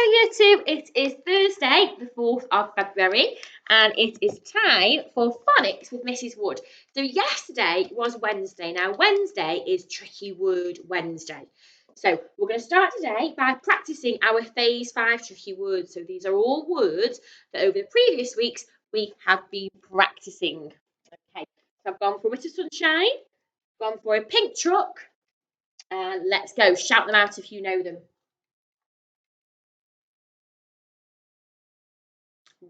Year 2, it is Thursday, the 4th of February, and it is time for Phonics with Mrs. Wood. So yesterday was Wednesday. Now, Wednesday is Tricky Word Wednesday. So we're going to start today by practicing our Phase 5 tricky words. So these are all words that over the previous weeks we have been practicing. Okay, so I've gone for a bit of sunshine, gone for a pink truck, and let's go. Shout them out if you know them.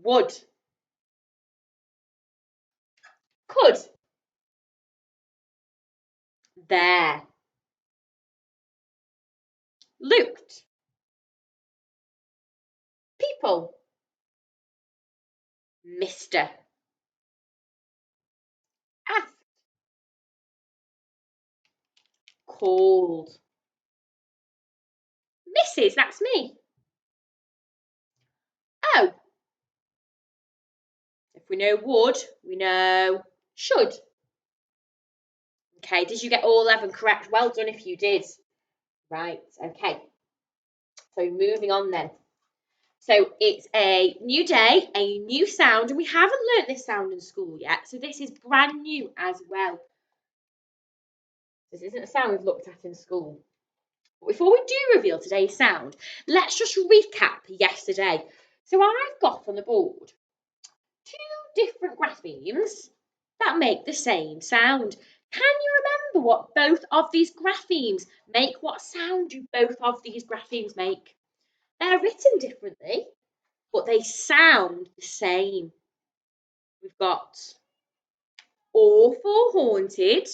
Would. Could. There. Looked. People. Mister. Asked. Called. Mrs. That's me. Oh. If we know would, we know should. Okay, did you get all 11 correct? Well done if you did. Right, okay. So moving on then. So it's a new day, a new sound, and we haven't learnt this sound in school yet, so this is brand new as well. This isn't a sound we've looked at in school. But before we do reveal today's sound, let's just recap yesterday. So I've got on the board 2 different graphemes that make the same sound. Can you remember what both of these graphemes make? What sound do both of these graphemes make? They're written differently, but they sound the same. We've got or for haunted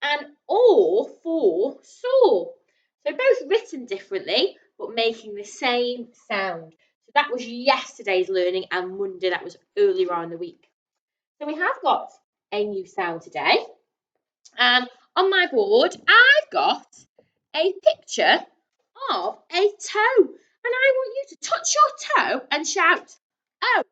and or for saw. So both written differently, but making the same sound. So that was yesterday's learning, and Monday, that was earlier on in the week. So we have got a new sound today. And on my board, I've got a picture of a toe. And I want you to touch your toe and shout, oh.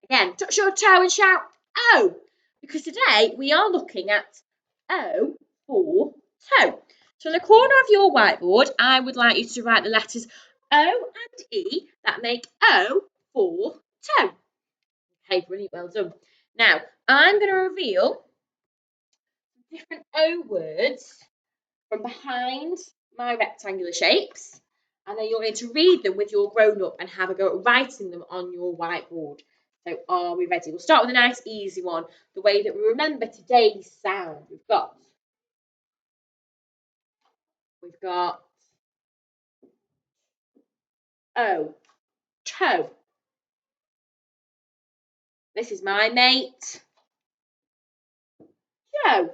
Again, touch your toe and shout, oh. Because today we are looking at O for toe. So in the corner of your whiteboard, I would like you to write the letters O and E that make O for toe. Okay, brilliant, well done. Now, I'm going to reveal different O words from behind my rectangular shapes, and then you're going to read them with your grown-up and have a go at writing them on your whiteboard. So are we ready? We'll start with a nice easy one, the way that we remember today's sound. We've got O, toe. This is my mate, Joe.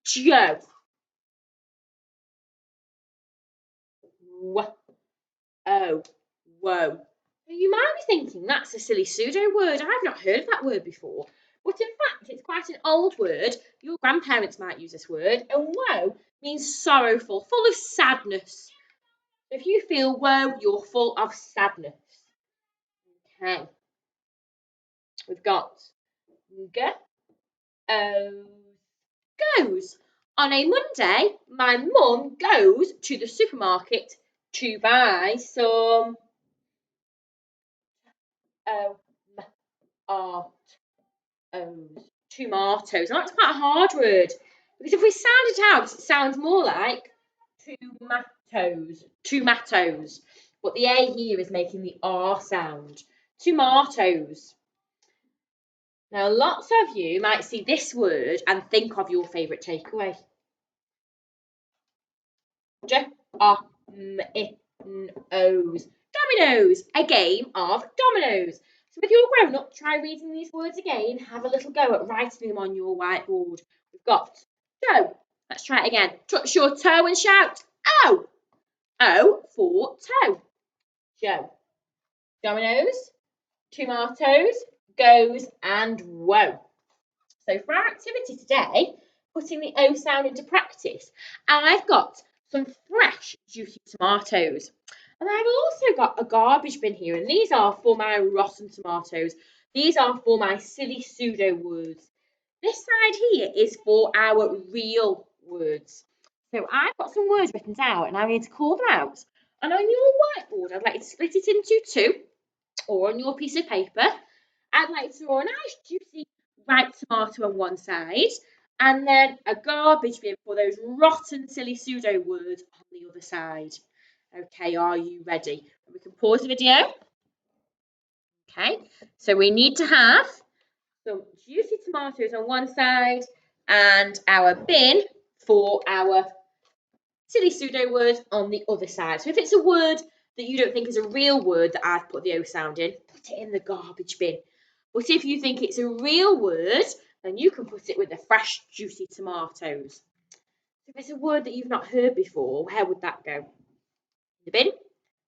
Joe. Oh, whoa. You might be thinking that's a silly pseudo word. I've not heard of that word before. But in fact, it's quite an old word. Your grandparents might use this word. And woe means sorrowful, full of sadness. If you feel woe, you're full of sadness. Okay. We've got goes. On a Monday, my mum goes to the supermarket to buy some tomatoes. And that's quite a hard word, because if we sound it out, it sounds more like tomatoes. But the A here is making the R sound. Tomatoes. Now, lots of you might see this word and think of your favourite takeaway. Dominoes. A game of dominoes. So if you're grown up, try reading these words again. Have a little go at writing them on your whiteboard. We've got toe. Let's try it again. Touch your toe and shout, oh. O for toe. Joe. Dominoes, tomatoes, goes, and woe. So for our activity today, putting the O sound into practice, I've got some fresh, juicy tomatoes. And I've also got a garbage bin here, and these are for my rotten tomatoes. These are for my silly pseudo words. This side here is for our real words. So I've got some words written down, and I'm going to call them out. And on your whiteboard, I'd like you to split it into two, or on your piece of paper, I'd like to draw a nice juicy ripe tomato on one side, and then a garbage bin for those rotten, silly pseudo words on the other side. Okay, are you ready? We can pause the video. Okay, so we need to have some juicy tomatoes on one side and our bin for our silly pseudo words on the other side. So if it's a word that you don't think is a real word that I've put the O sound in, put it in the garbage bin. But if you think it's a real word, then you can put it with the fresh, juicy tomatoes. If it's a word that you've not heard before, where would that go? In the bin.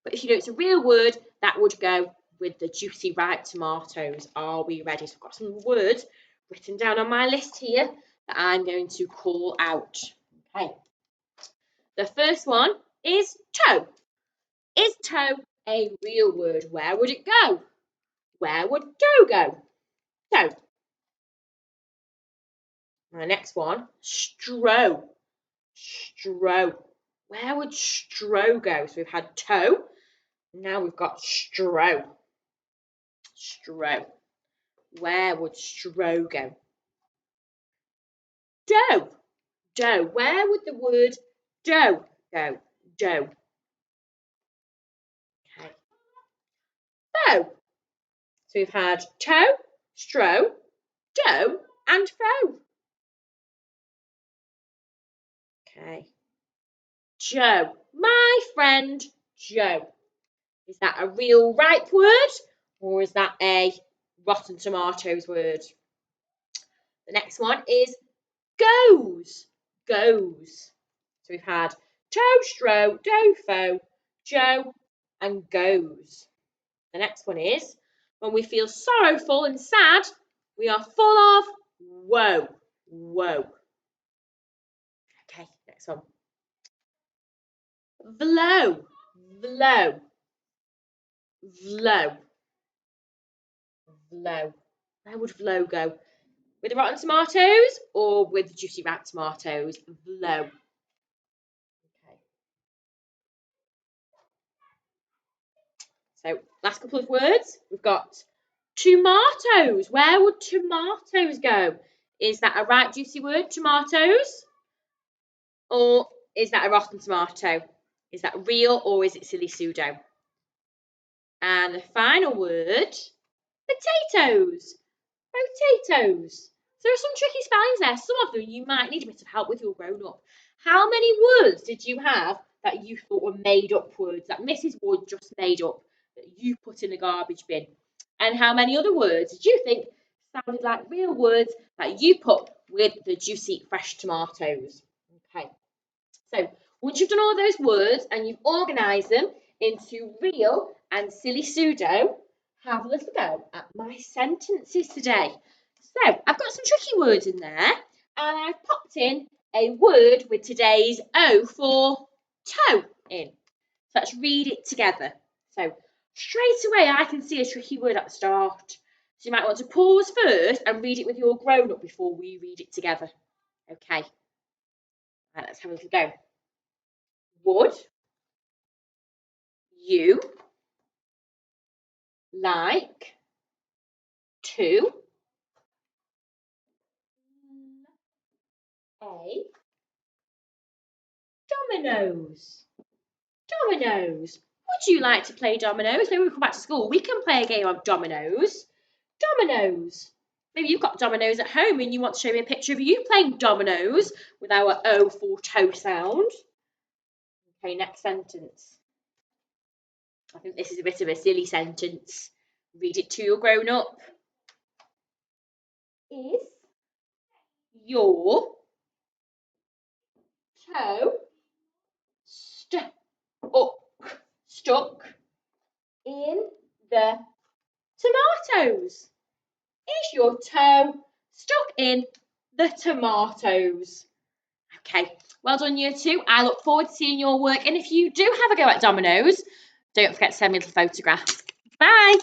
But if you know it's a real word, that would go with the juicy, ripe tomatoes. Are we ready? So I've got some words written down on my list here that I'm going to call out. Okay. The first one is toe. Is toe a real word? Where would it go? Where would toe go? Toe. My next one, stro. Stro. Where would stro go? So we've had toe. Now we've got stro. Stro. Where would stro go? Dough. Dough. Where would the word dough go? Dough. Okay. Foe. So we've had toe, stro, dough, and foe. Okay. Joe. My friend Joe. Is that a real ripe word, or is that a rotten tomatoes word? The next one is goes. Goes. So we've had toe, stro, dough, foe, Joe, and goes. The next one is when we feel sorrowful and sad, we are full of woe. Woe. Okay, next one. Vlow. Vlow. Vlow. Vlow. Where would vlow go? With the rotten tomatoes or with the juicy ripe tomatoes? Vlow. Okay. So last couple of words. We've got tomatoes. Where would tomatoes go? Is that a right juicy word, tomatoes? Or is that a rotten tomato? Is that real or is it silly pseudo? And the final word, potatoes. Potatoes. So there are some tricky spellings there. Some of them you might need a bit of help with your grown up. How many words did you have that you thought were made up words that Mrs. Wood just made up that you put in the garbage bin? And how many other words did you think sounded like real words that you put with the juicy fresh tomatoes? Okay. So once you've done all of those words and you've organised them into real and silly pseudo, have a little go at my sentences today. So I've got some tricky words in there, and I've popped in a word with today's O for toe in. So let's read it together. So straight away I can see a tricky word at the start. So you might want to pause first and read it with your grown-up before we read it together. Okay. Right, let's have a little go. Would you like to a dominoes? Dominoes. Would you like to play dominoes? Maybe when we come back to school, we can play a game of dominoes. Dominoes. Maybe you've got dominoes at home and you want to show me a picture of you playing dominoes with our O for toe sound. Okay, next sentence. I think this is a bit of a silly sentence. Read it to your grown up. Is your toe stuck in the tomatoes? Is your toe stuck in the tomatoes? Okay, well done, year two. I look forward to seeing your work. And if you do have a go at dominoes, don't forget to send me a little photograph. Bye.